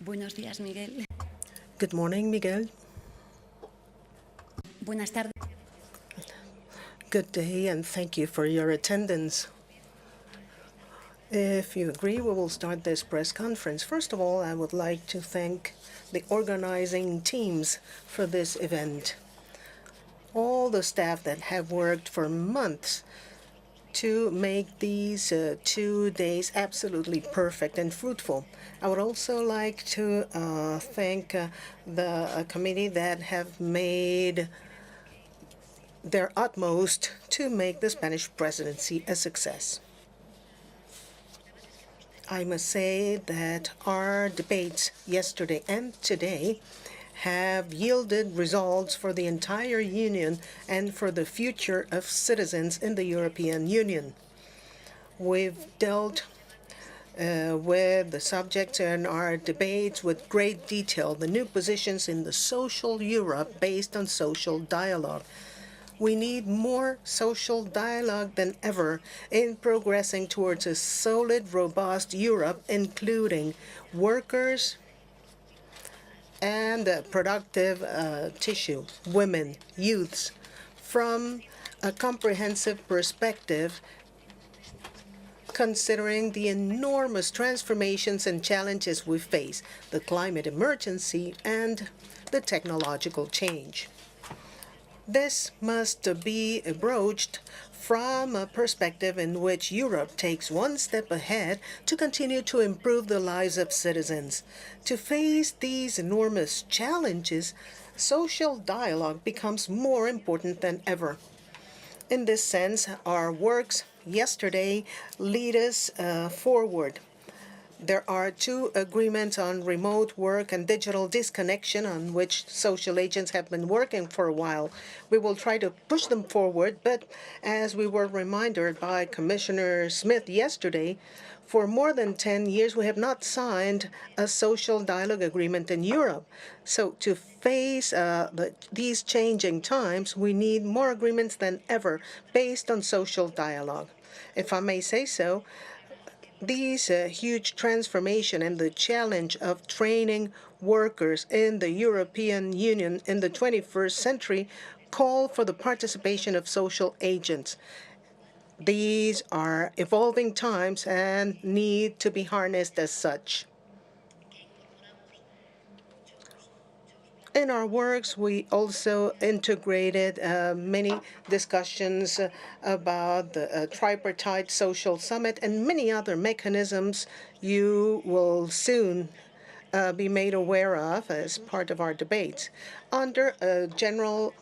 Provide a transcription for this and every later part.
Buenos días, Miguel. Good morning, Miguel. Buenas tardes. Good day, and thank you for your attendance. If you agree, we will start this press conference. First of all, I would like to thank the organizing teams for this event. All the staff that have worked for months to make these 2 days absolutely perfect and fruitful. I would also like to thank the committee that have made their utmost to make the Spanish presidency a success. I must say that our debates yesterday and today have yielded results for the entire Union and for the future of citizens in the European Union. We've dealt with the subjects in our debates with great detail, the new positions in the social Europe based on social dialogue. We need more social dialogue than ever in progressing towards a solid, robust Europe, including workers and productive tissue, women, youths, from a comprehensive perspective, considering the enormous transformations and challenges we face, the climate emergency and the technological change. This must be broached from a perspective in which Europe takes one step ahead to continue to improve the lives of citizens. To face these enormous challenges, social dialogue becomes more important than ever. In this sense, our works yesterday lead us forward. There are 2 agreements on remote work and digital disconnection on which social agents have been working for a while. We will try to push them forward, but as we were reminded by Commissioner Schmit yesterday, for more than 10 years we have not signed a social dialogue agreement in Europe. So to face these changing times, we need more agreements than ever based on social dialogue. If I may say so, these huge transformation and the challenge of training workers in the European Union in the 21st century call for the participation of social agents. These are evolving times and need to be harnessed as such. In our works, we also integrated many discussions about the tripartite social summit and many other mechanisms you will soon be made aware of as part of our debates. Under a general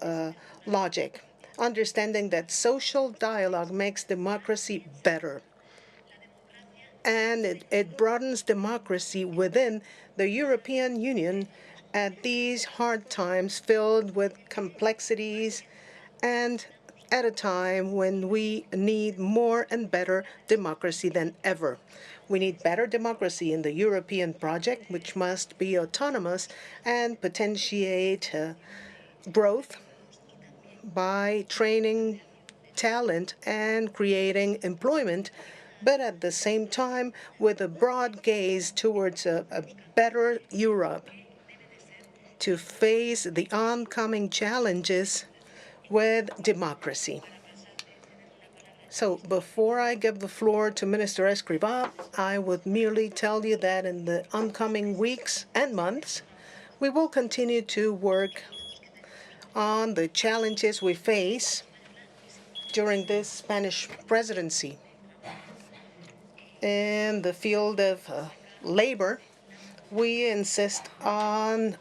logic, understanding that social dialogue makes democracy better. And it broadens democracy within the European Union at these hard times filled with complexities and at a time when we need more and better democracy than ever. We need better democracy in the European project, which must be autonomous and potentiate growth by training talent and creating employment, but at the same time with a broad gaze towards a better Europe to face the oncoming challenges with democracy. So before I give the floor to Minister Escrivá, I would merely tell you that in the oncoming weeks and months, we will continue to work on the challenges we face during this Spanish presidency. In the field of labor, we insist on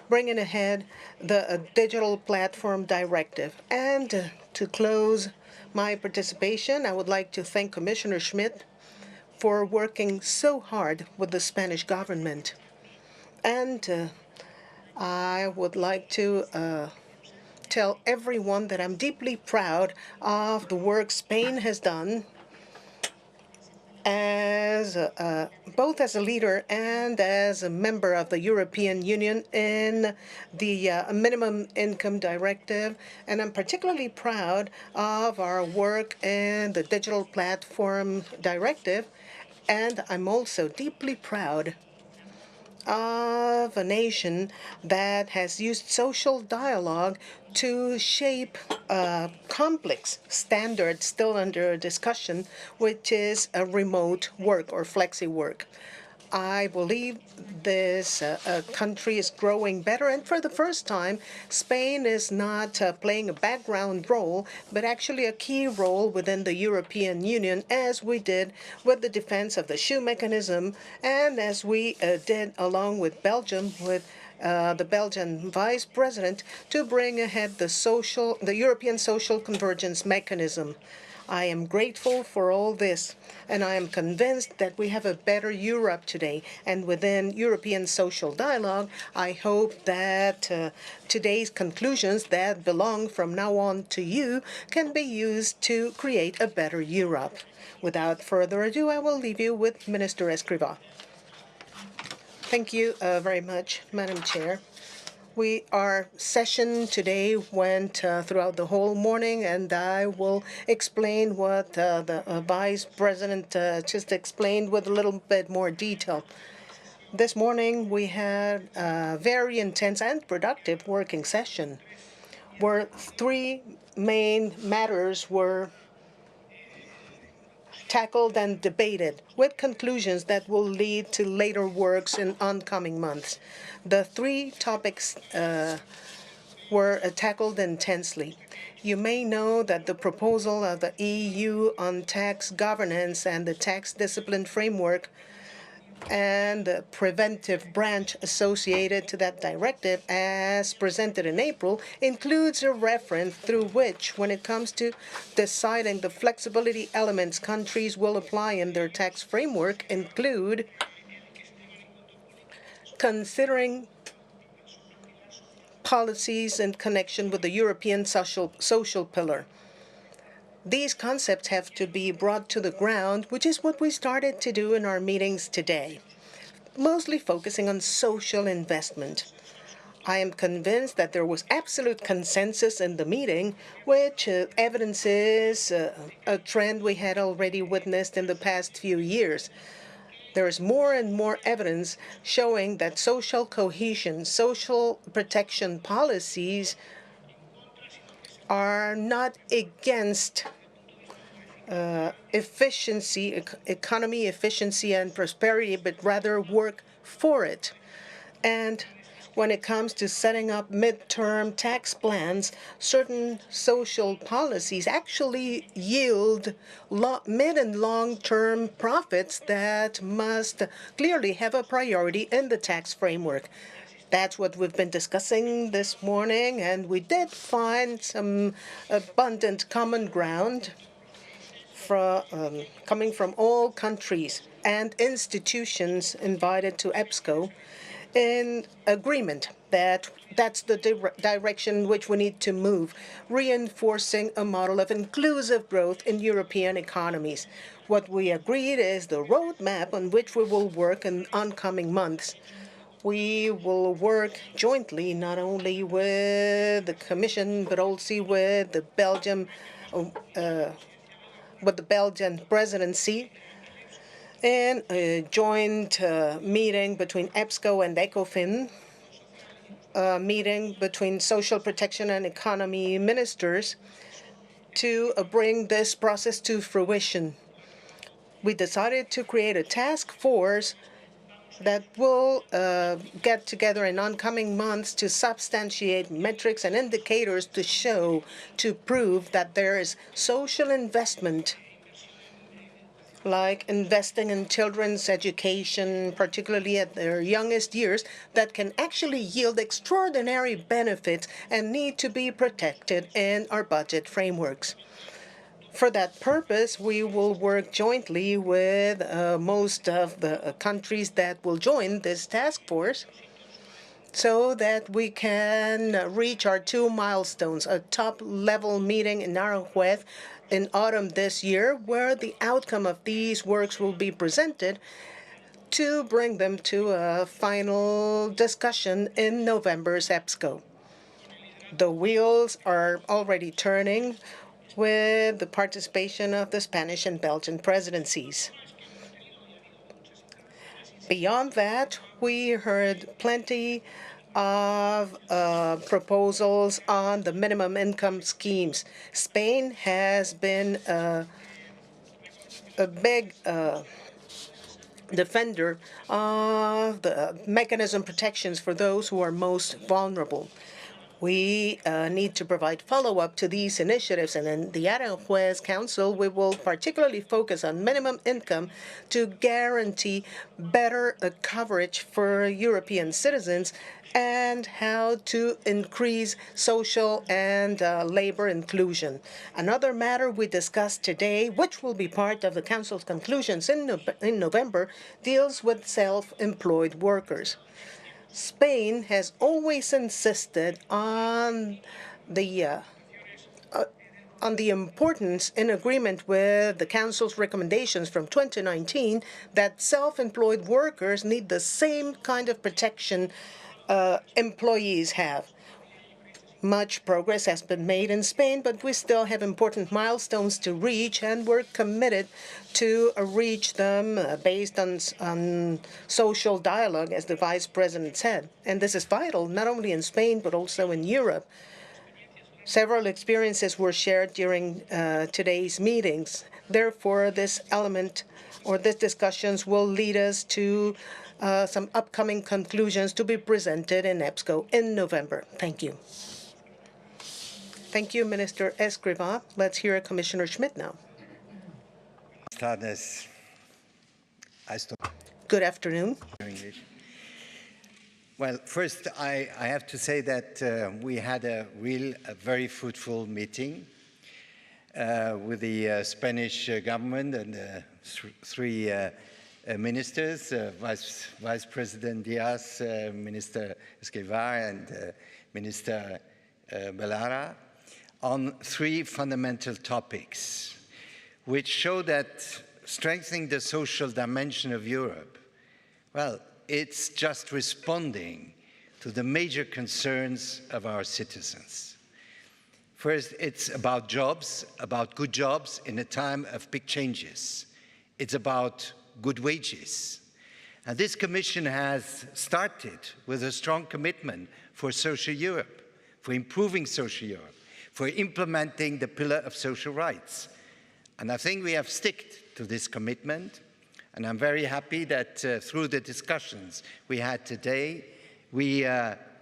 bringing ahead the digital platform directive. And to close my participation, I would like to thank Commissioner Schmit for working so hard with the Spanish government. And I would like to tell everyone that I'm deeply proud of the work Spain has done as both as a leader and as a member of the European Union in the Minimum Income Directive. And I'm particularly proud of our work in the Digital Platform Directive. And I'm also deeply proud of a nation that has used social dialogue to shape a complex standard still under discussion, which is a remote work or flexi work. I believe this country is growing better, and for the first time, Spain is not playing a background role, but actually a key role within the European Union, as we did with the defense of the shoe mechanism, and as we did along with Belgium, with the Belgian vice president, to bring ahead the European social convergence mechanism. I am grateful for all this, and I am convinced that we have a better Europe today. And within European social dialogue, I hope that today's conclusions that belong from now on to you can be used to create a better Europe. Without further ado, I will leave you with Minister Escrivá. Thank you very much, Madam Chair. Our session today went throughout the whole morning, and I will explain what the Vice President just explained with a little bit more detail. This morning, we had a very intense and productive working session where three main matters were tackled and debated, with conclusions that will lead to later works in oncoming months. The three topics were tackled intensely. You may know that the proposal of the EU on tax governance and the tax discipline framework and the preventive branch associated to that directive, as presented in April, includes a reference through which, when it comes to deciding the flexibility elements countries will apply in their tax framework, include considering policies in connection with the European social pillar. These concepts have to be brought to the ground, which is what we started to do in our meetings today, mostly focusing on social investment. I am convinced that there was absolute consensus in the meeting, which evidences a trend we had already witnessed in the past few years. There is more and more evidence showing that social cohesion, social protection policies are not against economy efficiency and prosperity, but rather work for it. And when it comes to setting up midterm tax plans, certain social policies actually yield mid and long-term profits that must clearly have a priority in the tax framework. That's what we've been discussing this morning, and we did find some abundant common ground coming from all countries and institutions invited to EBSCO in agreement that that's the direction which we need to move, reinforcing a model of inclusive growth in European economies. What we agreed is the roadmap on which we will work in oncoming months. We will work jointly not only with the Commission but also with the Belgian presidency in a joint meeting between EBSCO and ECOFIN, a meeting between social protection and economy ministers to bring this process to fruition. We decided to create a task force that will get together in oncoming months to substantiate metrics and indicators to prove that there is social investment, like investing in children's education, particularly at their youngest years, that can actually yield extraordinary benefits and need to be protected in our budget frameworks. For that purpose, we will work jointly with most of the countries that will join this task force so that we can reach our two milestones, a top-level meeting in Aranjuez in autumn this year, where the outcome of these works will be presented to bring them to a final discussion in November's EPSCO. The wheels are already turning with the participation of the Spanish and Belgian presidencies. Beyond that, we heard plenty of proposals on the minimum income schemes. Spain has been a big defender of the mechanism protections for those who are most vulnerable. We need to provide follow-up to these initiatives, and in the Aranjuez Council, we will particularly focus on minimum income to guarantee better coverage for European citizens and how to increase social and labor inclusion. Another matter we discussed today, which will be part of the Council's conclusions in November, deals with self-employed workers. Spain has always insisted on the importance, in agreement with the Council's recommendations from 2019, that self-employed workers need the same kind of protection employees have. Much progress has been made in Spain, but we still have important milestones to reach, and we're committed to reach them based on social dialogue, as the Vice President said. And this is vital, not only in Spain, but also in Europe. Several experiences were shared during today's meetings. Therefore, this element or these discussions will lead us to some upcoming conclusions to be presented in EPSCO in November. Thank you. Thank you, Minister Escrivá. Let's hear Commissioner Schmit now. Good afternoon. Well, first, I have to say that we had a very fruitful meeting with the Spanish government and three ministers, Vice President Díaz, Minister Escrivá, and Minister Belara, on three fundamental topics, which show that strengthening the social dimension of Europe, well, it's just responding to the major concerns of our citizens. First, it's about jobs, about good jobs in a time of big changes. It's about good wages. And this Commission has started with a strong commitment for social Europe, for improving social Europe, for implementing the pillar of social rights. And I think we have stuck to this commitment, and I'm very happy that through the discussions we had today, we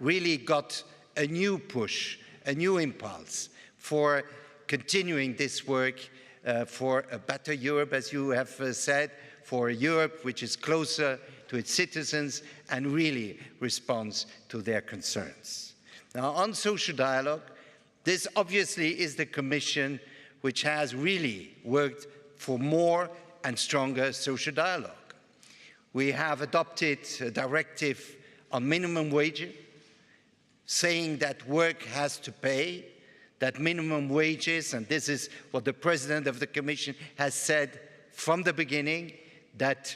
really got a new push, a new impulse for continuing this work for a better Europe, as you have said, for a Europe which is closer to its citizens and really responds to their concerns. Now, on social dialogue, this obviously is the Commission which has really worked for more and stronger social dialogue. We have adopted a directive on minimum wage, saying that work has to pay, that minimum wages, and this is what the President of the Commission has said from the beginning, that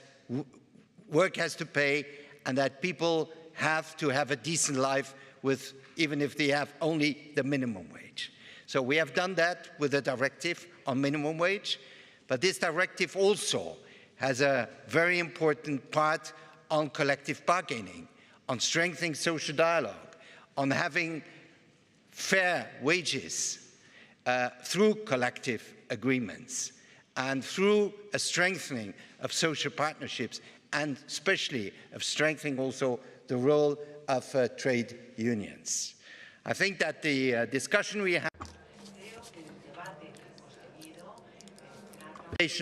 work has to pay and that people have to have a decent life with, even if they have only the minimum wage. So we have done that with a directive on minimum wage, but this directive also has a very important part on collective bargaining, on strengthening social dialogue, on having fair wages through collective agreements and through a strengthening of social partnerships, and especially of strengthening also the role of trade unions. I think that the discussion we had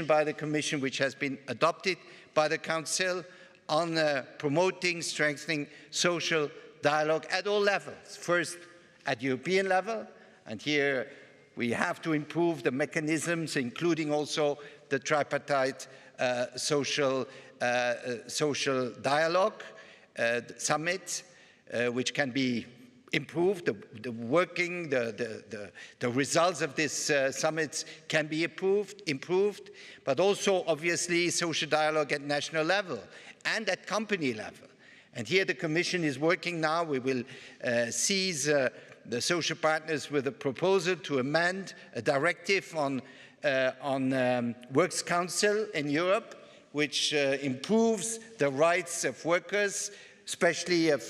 by the Commission, which has been adopted by the Council, on promoting, strengthening social dialogue at all levels. First, at European level, and here we have to improve the mechanisms, including also the tripartite social dialogue summit, which can be improved, the results of this summits can be improved, but also obviously social dialogue at national level and at company level. And here the Commission is working now. We will seize the social partners with a proposal to amend a directive on Works Council in Europe, which improves the rights of workers, especially of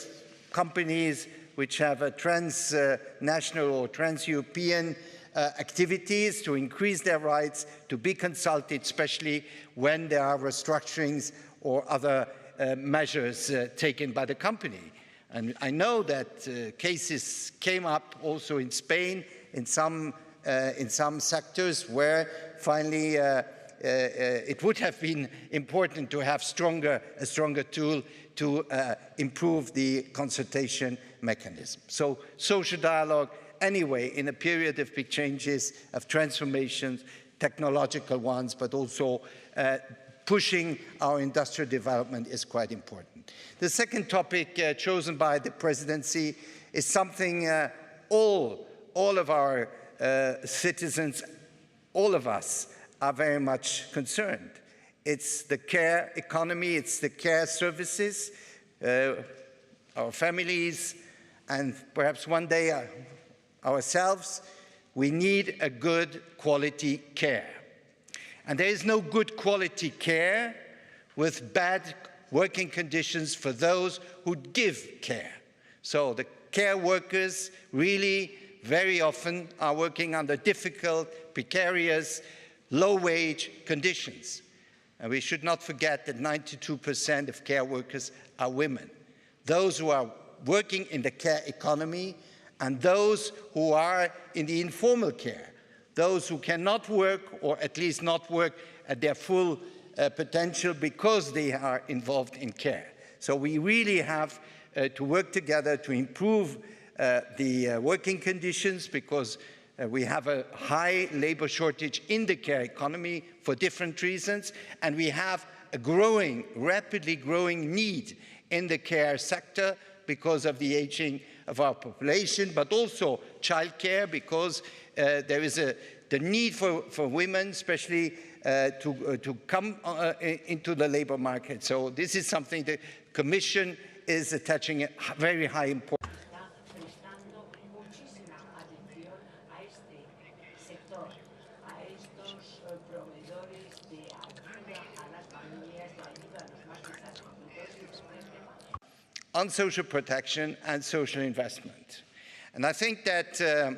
companies which have a transnational or trans-European activities, to increase their rights, to be consulted, especially when there are restructurings or other measures taken by the company. And I know that cases came up also in Spain in some sectors where finally it would have been important to have a stronger tool to improve the consultation mechanism. So social dialogue, anyway, in a period of big changes, of transformations, technological ones, but also pushing our industrial development is quite important. The second topic chosen by the presidency is something all of our citizens, all of us, are very much concerned. It's the care economy, it's the care services, our families, and perhaps one day ourselves. We need a good quality care. And there is no good quality care with bad working conditions for those who give care. So the care workers really very often are working under difficult, precarious, low-wage conditions. And we should not forget that 92% of care workers are women. Those who are working in the care economy and those who are in the informal care, those who cannot work or at least not work at their full potential because they are involved in care. So we really have to work together to improve the working conditions, because we have a high labor shortage in the care economy for different reasons, and we have a rapidly growing need in the care sector because of the aging of our population, but also childcare, because there is the need for women, especially to come into the labor market. So this is something the Commission is attaching a very high importance. On social protection and social investment. And I think that the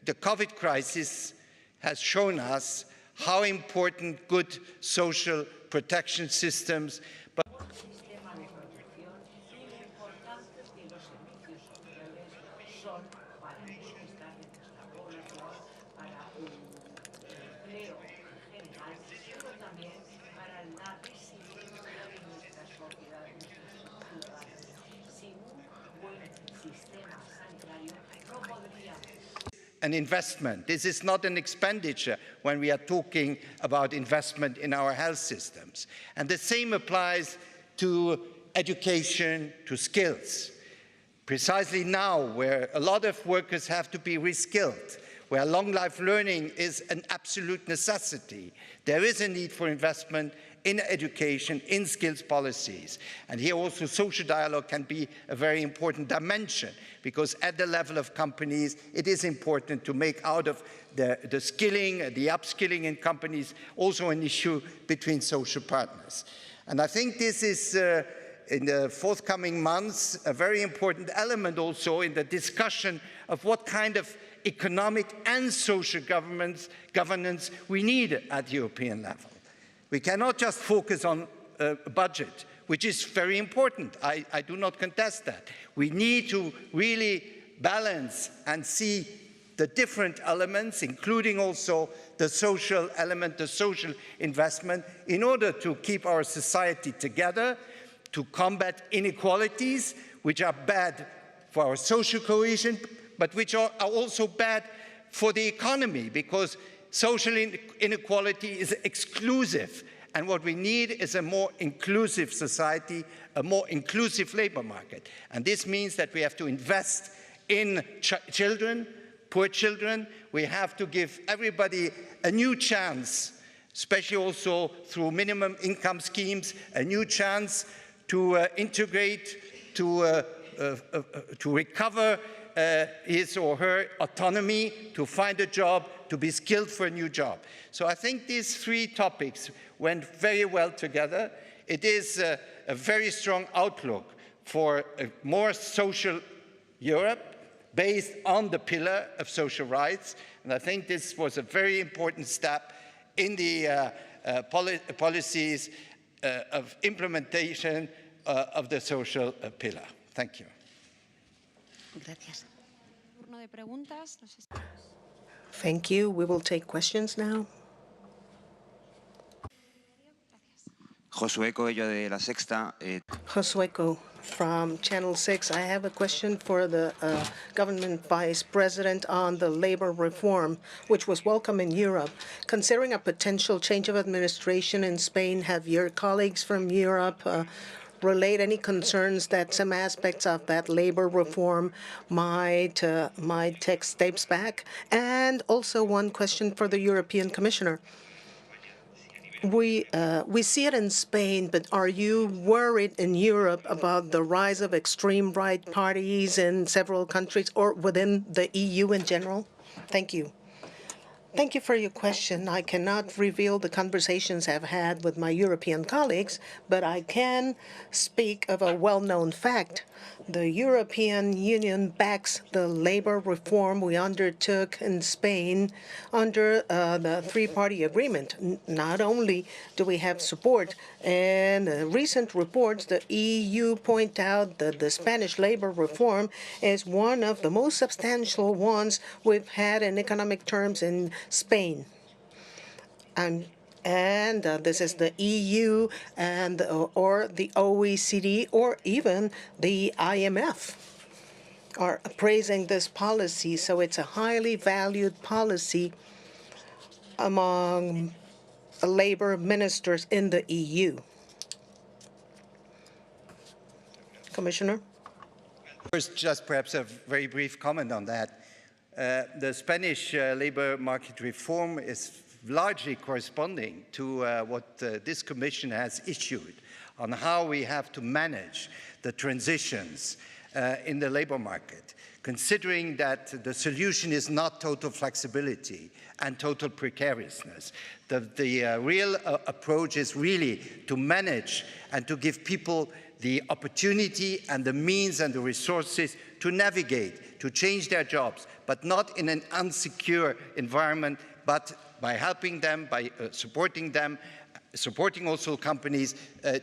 COVID crisis has shown us how important good social protection systems, but an investment. This is not an expenditure when we are talking about investment in our health systems. And the same applies to education, to skills. Precisely now, where a lot of workers have to be reskilled, where long life learning is an absolute necessity, there is a need for investment in education, in skills policies. And here also social dialogue can be a very important dimension, because at the level of companies, it is important to make out of the skilling, the upskilling in companies, also an issue between social partners. And I think this is, in the forthcoming months, a very important element also in the discussion of what kind of economic and social governance we need at European level. We cannot just focus on a budget, which is very important. I do not contest that. We need to really balance and see the different elements, including also the social element, the social investment, in order to keep our society together, to combat inequalities, which are bad for our social cohesion, but which are also bad for the economy, because social inequality is exclusive, and what we need is a more inclusive society, a more inclusive labor market. And this means that we have to invest in children, poor children. We have to give everybody a new chance, especially also through minimum income schemes, a new chance to integrate, to recover his or her autonomy, to find a job, to be skilled for a new job. So I think these three topics went very well together. It is a very strong outlook for a more social Europe based on the pillar of social rights. And I think this was a very important step in the policies of implementation of the social pillar. Thank you. Gracias. Thank you. We will take questions now. Josué Coello de La Sexta. José from Channel 6. I have a question for the government vice president on the labor reform, which was welcome in Europe. Considering a potential change of administration in Spain, have your colleagues from Europe relate any concerns that some aspects of that labor reform might take steps back? And also one question for the European Commissioner. We see it in Spain, but are you worried in Europe about the rise of extreme right parties in several countries or within the EU in general? Thank you. Thank you for your question. I cannot reveal the conversations I've had with my European colleagues, but I can speak of a well-known fact. The European Union backs the labor reform we undertook in Spain under the three-party agreement. Not only do we have support, in recent reports, the EU point out that the Spanish labor reform is one of the most substantial ones we've had in economic terms in Spain. And this is the EU and or the OECD or even the IMF are praising this policy. So it's a highly valued policy among labor ministers in the EU. Commissioner? First, just perhaps a very brief comment on that. The Spanish labor market reform is largely corresponding to what this Commission has issued on how we have to manage the transitions in the labor market, considering that the solution is not total flexibility and total precariousness. The real approach is really to manage and to give people the opportunity and the means and the resources to navigate, to change their jobs, but not in an unsecure environment, but by helping them, by supporting them, supporting also companies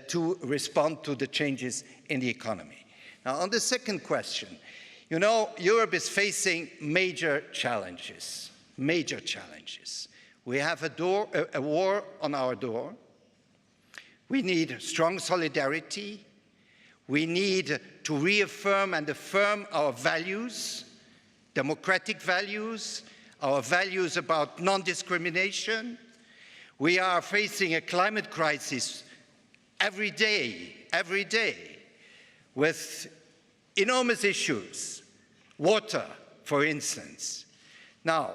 to respond to the changes in the economy. Now, on the second question, you know, Europe is facing major challenges, major challenges. We have a war on our door. We need strong solidarity. We need to reaffirm and affirm our values, democratic values, our values about non-discrimination. We are facing a climate crisis every day, with enormous issues, water, for instance. Now,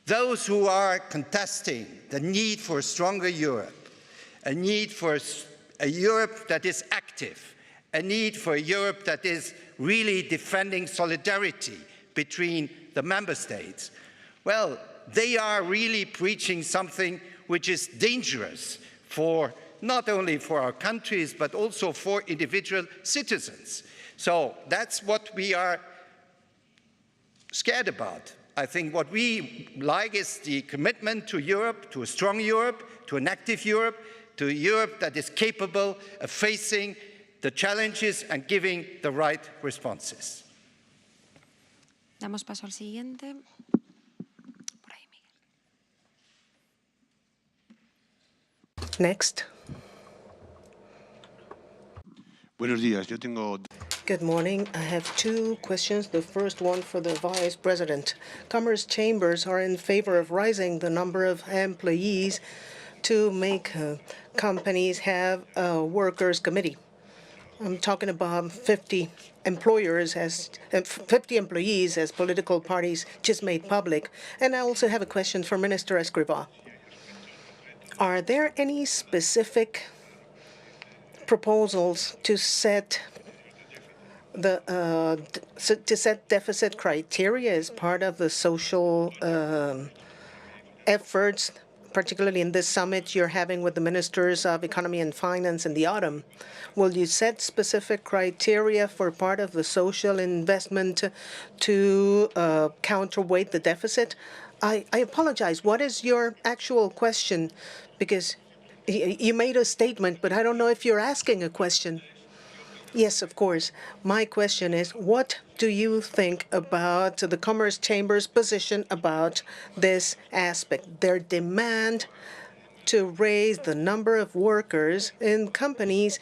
those who are contesting the need for a stronger Europe, a need for a Europe that is active, a need for a Europe that is really defending solidarity between the member states, well, they are really preaching something which is dangerous for not only for our countries, but also for individual citizens. So that's what we are scared about. I think what we like is the commitment to Europe, to a strong Europe, to an active Europe, to a Europe that is capable of facing the challenges and giving the right responses. Damos paso al siguiente. Por ahí, Miguel. Next. Buenos días. Yo tengo. Good morning. I have two questions. The first one for the Vice President. Commerce chambers are in favor of raising the number of employees to make companies have a workers' committee. I'm talking about 50 employees as political parties just made public. And I also have a question for Minister Escrivá. Are there any specific proposals to set deficit criteria as part of the social efforts, particularly in this summit you're having with the ministers of economy and finance in the autumn? Will you set specific criteria for part of the social investment to counterweight the deficit? I apologize. What is your actual question? Because you made a statement, but I don't know if you're asking a question. Yes, of course. My question is, what do you think about the Commerce Chamber's position about this aspect, their demand to raise the number of workers in companies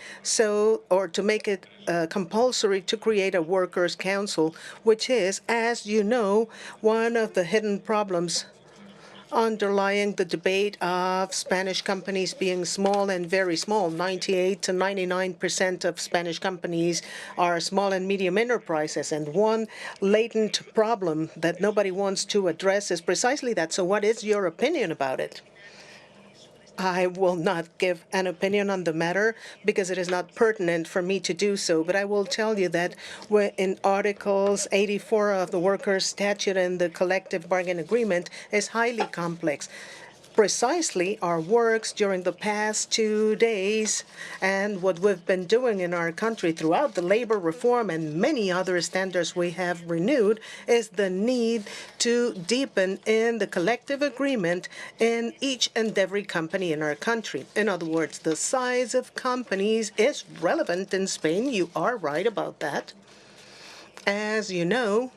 or to make it compulsory to create a workers' council, which is, as you know, one of the hidden problems underlying the debate of Spanish companies being small and very small. 98 to 99% of Spanish companies are small and medium enterprises. And one latent problem that nobody wants to address is precisely that. So what is your opinion about it? I will not give an opinion on the matter because it is not pertinent for me to do so. But I will tell you that in Articles 84 of the Workers' Statute and the Collective Bargain Agreement is highly complex. Precisely our works during the past 2 days and what we've been doing in our country throughout the labor reform and many other standards we have renewed is the need to deepen in the collective agreement in each and every company in our country. In other words, the size of companies is relevant in Spain. You are right about that. As you know,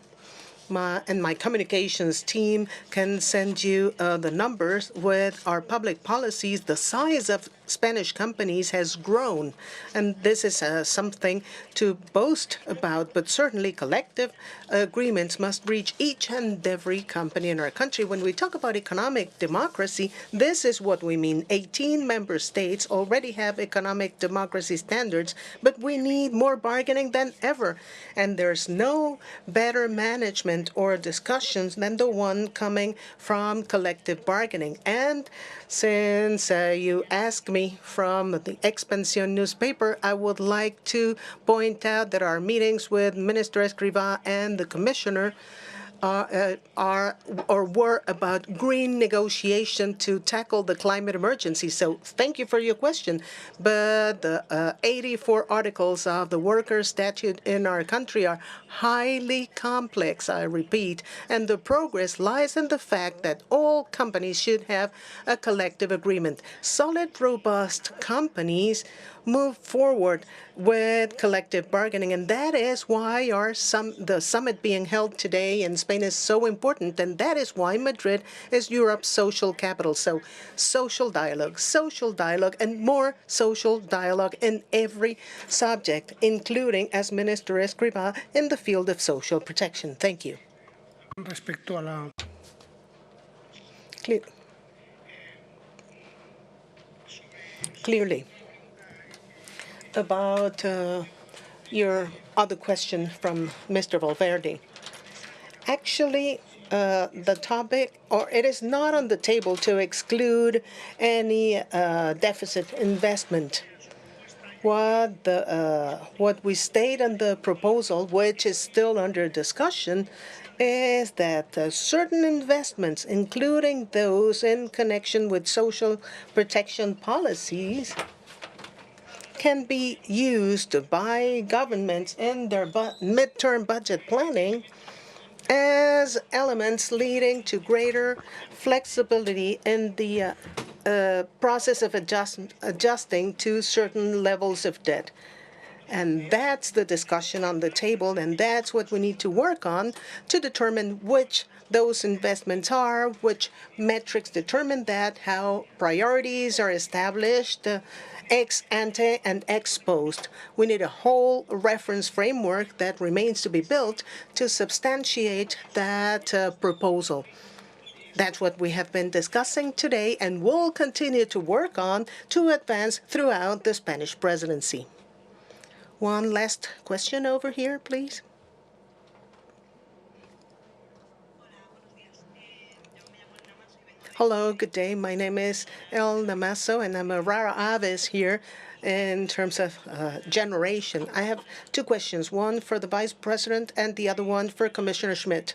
my communications team can send you the numbers with our public policies. The size of Spanish companies has grown, and this is something to boast about, but certainly collective agreements must reach each and every company in our country. When we talk about economic democracy, this is what we mean. 18 member states already have economic democracy standards, but we need more bargaining than ever, and there's no better management or discussions than the one coming from collective bargaining. And since you asked me from the Expansión newspaper, I would like to point out that our meetings with Minister Escrivá and the Commissioner were about green negotiation to tackle the climate emergency. So thank you for your question. But the 84 articles of the Workers' Statute in our country are highly complex, I repeat, and the progress lies in the fact that all companies should have a collective agreement. Solid, robust companies move forward with collective bargaining, and that is why the summit being held today in Spain is so important, and that is why Madrid is Europe's social capital. So social dialogue, and more social dialogue in every subject, including, as Minister Escrivá, in the field of social protection. Thank you. Respecto a la Clearly, about your other question from Mr. Valverde. Actually, the topic, or it is not on the table to exclude any deficit investment. What we state in the proposal, which is still under discussion, is that certain investments, including those in connection with social protection policies, can be used by governments in their midterm budget planning as elements leading to greater flexibility in the process of adjusting to certain levels of debt. And that's the discussion on the table, and that's what we need to work on to determine which those investments are, which metrics determine that, how priorities are established, ex ante and ex post. We need a whole reference framework that remains to be built to substantiate that proposal. That's what we have been discussing today and will continue to work on to advance throughout the Spanish presidency. One last question over here, please. Hello, good day. My name is El Namaso, and I'm a rara avis here in terms of generation. I have two questions, one for the Vice President and the other one for Commissioner Schmit.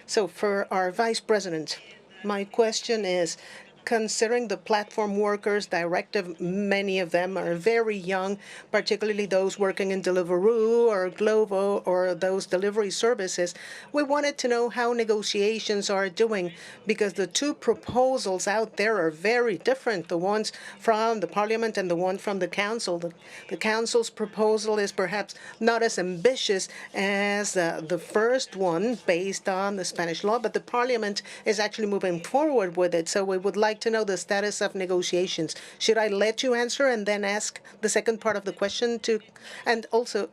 So for our Vice President, my question is, considering the platform workers directive, many of them are very young, particularly those working in Deliveroo or Glovo or those delivery services. We wanted to know how negotiations are doing, because the two proposals out there are very different, the ones from the Parliament and the one from the Council. The Council's proposal is perhaps not as ambitious as the first one based on the Spanish law, but the Parliament is actually moving forward with it. So we would like to know the status of negotiations. Should I let you answer and then ask the second part of the question to, and also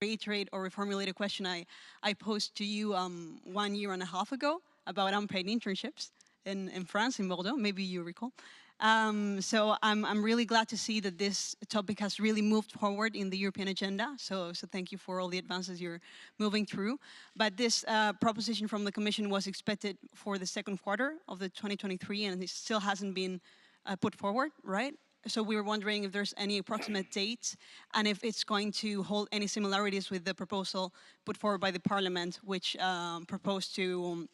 reiterate or reformulate a question I posed to you 1.5 years ago about unpaid internships in France, in Bordeaux, maybe you recall. So I'm really glad to see that this topic has really moved forward in the European agenda. So thank you for all the advances you're moving through. But this proposition from the Commission was expected for the second quarter of the 2023, and it still hasn't been put forward, right? So we were wondering if there's any approximate date and if it's going to hold any similarities with the proposal put forward by the Parliament, which proposed to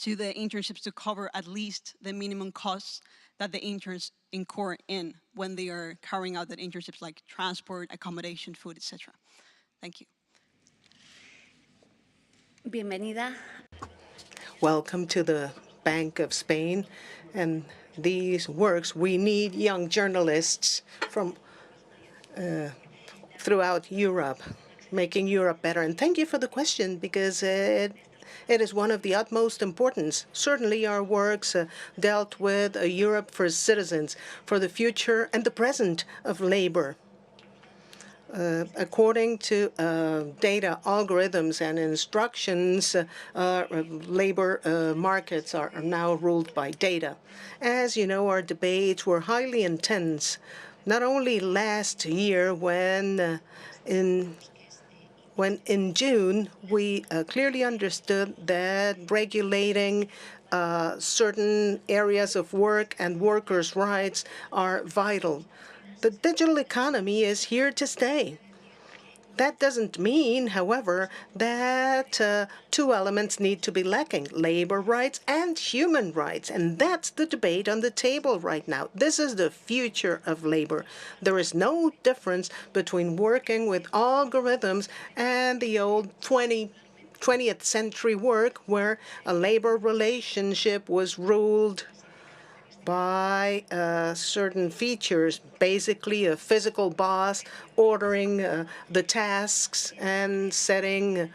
the internships to cover at least the minimum costs that the interns incur in when they are carrying out the internships, like transport, accommodation, food, etc. Thank you. Bienvenida. welcome to the Bank of Spain and these works. We need young journalists from throughout Europe, making Europe better. And thank you for the question, because it is one of the utmost importance. Certainly our works dealt with a Europe for citizens, for the future and the present of labor. According to data algorithms and instructions, labor markets are now ruled by data. As you know, our debates were highly intense, not only last year when in June we clearly understood that regulating certain areas of work and workers' rights are vital. The digital economy is here to stay. That doesn't mean, however, that two elements need to be lacking: labor rights and human rights. And that's the debate on the table right now. This is the future of labor. There is no difference between working with algorithms and the old 20th century work, where a labor relationship was ruled by certain features, basically a physical boss ordering the tasks and setting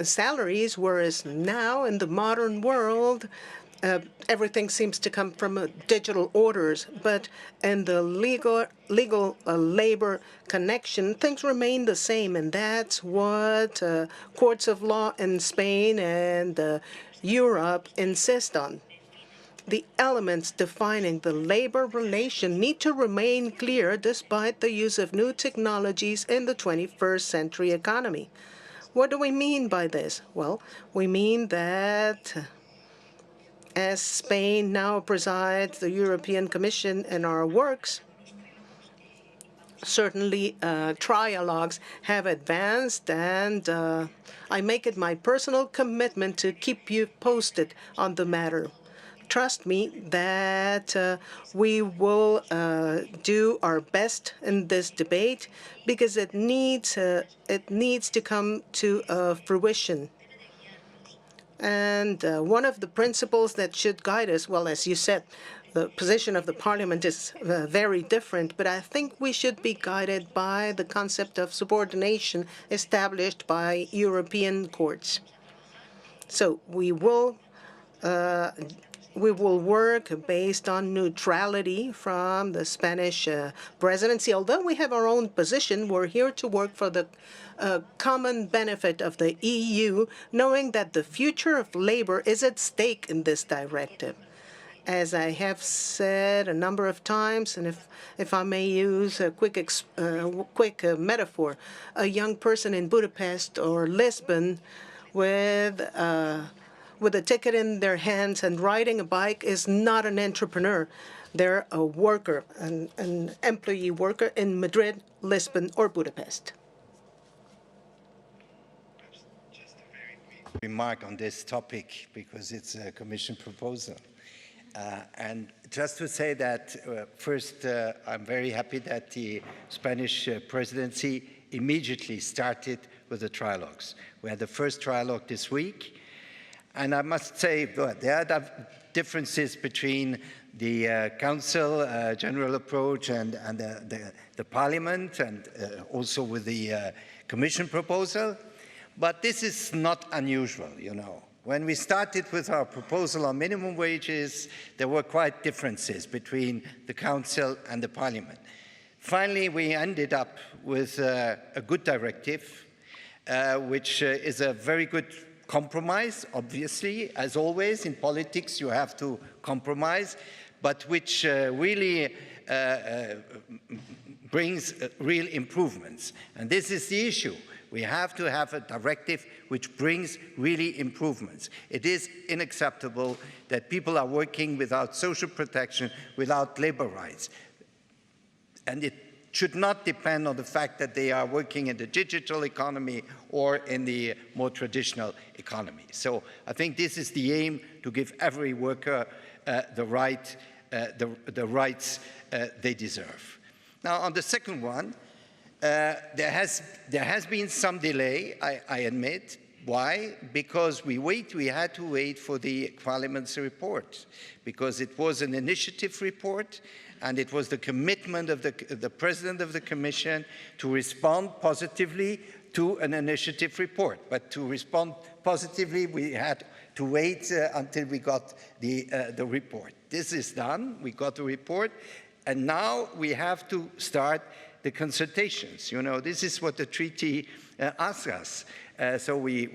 salaries, whereas now in the modern world, everything seems to come from digital orders. But in the legal labor connection, things remain the same, and that's what courts of law in Spain and Europe insist on. The elements defining the labor relation need to remain clear despite the use of new technologies in the 21st century economy. What do we mean by this? Well, we mean that as Spain now presides the European Commission in our works, certainly trialogues have advanced, and I make it my personal commitment to keep you posted on the matter. Trust me that we will do our best in this debate, because it needs to come to fruition. And one of the principles that should guide us, well, as you said, the position of the Parliament is very different, but I think we should be guided by the concept of subordination established by European courts. So we will work based on neutrality from the Spanish presidency. Although we have our own position, we're here to work for the common benefit of the EU, knowing that the future of labor is at stake in this directive. As I have said a number of times, and if I may use a quick metaphor, a young person in Budapest or Lisbon with a ticket in their hands and riding a bike is not an entrepreneur. They're a worker, an employee worker in Madrid, Lisbon, or Budapest. Remark on this topic because it's a Commission proposal. And just to say that, first, I'm very happy that the Spanish presidency immediately started with the trilogues. We had the first trilogue this week, and I must say there are differences between the Council general approach and the Parliament, and also with the Commission proposal. But this is not unusual, you know. When we started with our proposal on minimum wages, there were quite differences between the Council and the Parliament. Finally, we ended up with a good directive, which is a very good compromise, obviously. As always, in politics, you have to compromise, but which really brings real improvements. And this is the issue. We have to have a directive which brings really improvements. It is unacceptable that people are working without social protection, without labor rights. And it should not depend on the fact that they are working in the digital economy or in the more traditional economy. So I think this is the aim, to give every worker the rights they deserve. Now, on the second one, there has been some delay, I admit. Why? Because we had to wait for the Parliament's report, because it was an initiative report, and it was the commitment of the President of the Commission to respond positively to an initiative report. But to respond positively, we had to wait until we got the report. This is done. We got the report, and now we have to start the consultations. You know, this is what the treaty asks us. So we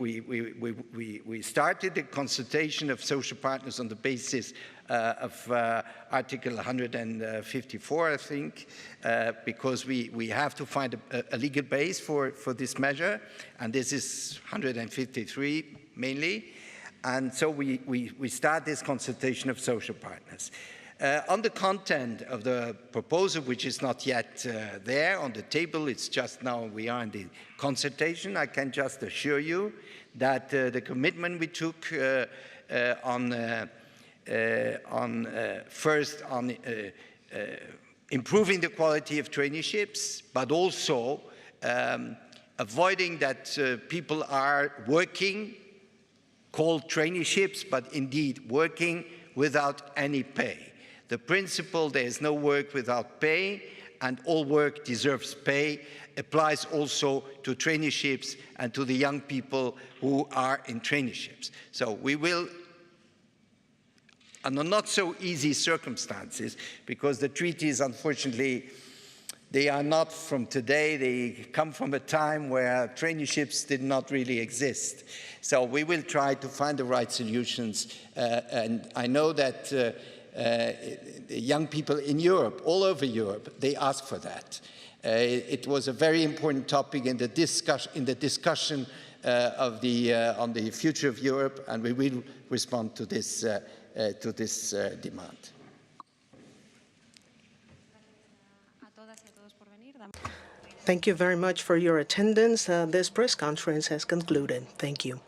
started the consultation of social partners on the basis of Article 154, I think, because we have to find a legal base for this measure, and this is 153 mainly. And so we start this consultation of social partners. On the content of the proposal, which is not yet there on the table, it's just now we are in the consultation, I can just assure you that the commitment we took first on improving the quality of traineeships, but also avoiding that people are working, called traineeships, but indeed working without any pay. The principle, there is no work without pay, and all work deserves pay, applies also to traineeships and to the young people who are in traineeships. So we will, under not so easy circumstances, because the treaties, unfortunately, they are not from today, they come from a time where traineeships did not really exist. So we will try to find the right solutions, and I know that young people in Europe, all over Europe, they ask for that. It was a very important topic in the discussion on the future of Europe, and we will respond to this demand. Thank you very much for your attendance. This press conference has concluded. Thank you.